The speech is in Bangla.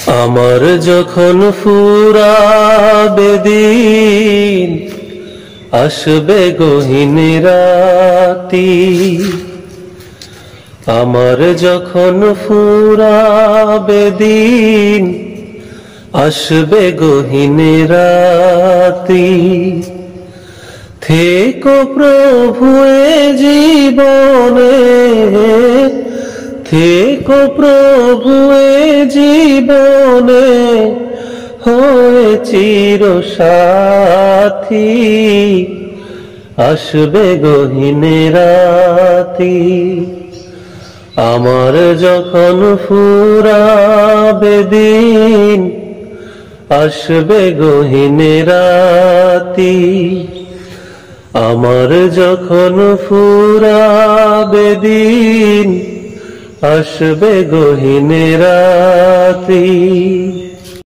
আমার যখন ফুরাবে দিন, আসবে গহীন রাতি। আমার যখন ফুরাবে দিন, আসবে গহীন রাতি। থেকো প্রভু এ জীবনে, থেকো প্রভু এ জীবনে, হয়ে চির সাথী। আসবে গহীন রাতি। আমার যখন ফুরাবে দিন, আসবে গহীন রাতি। আমার যখন ফুরাবে দিন, আসবে গহীন রাতি।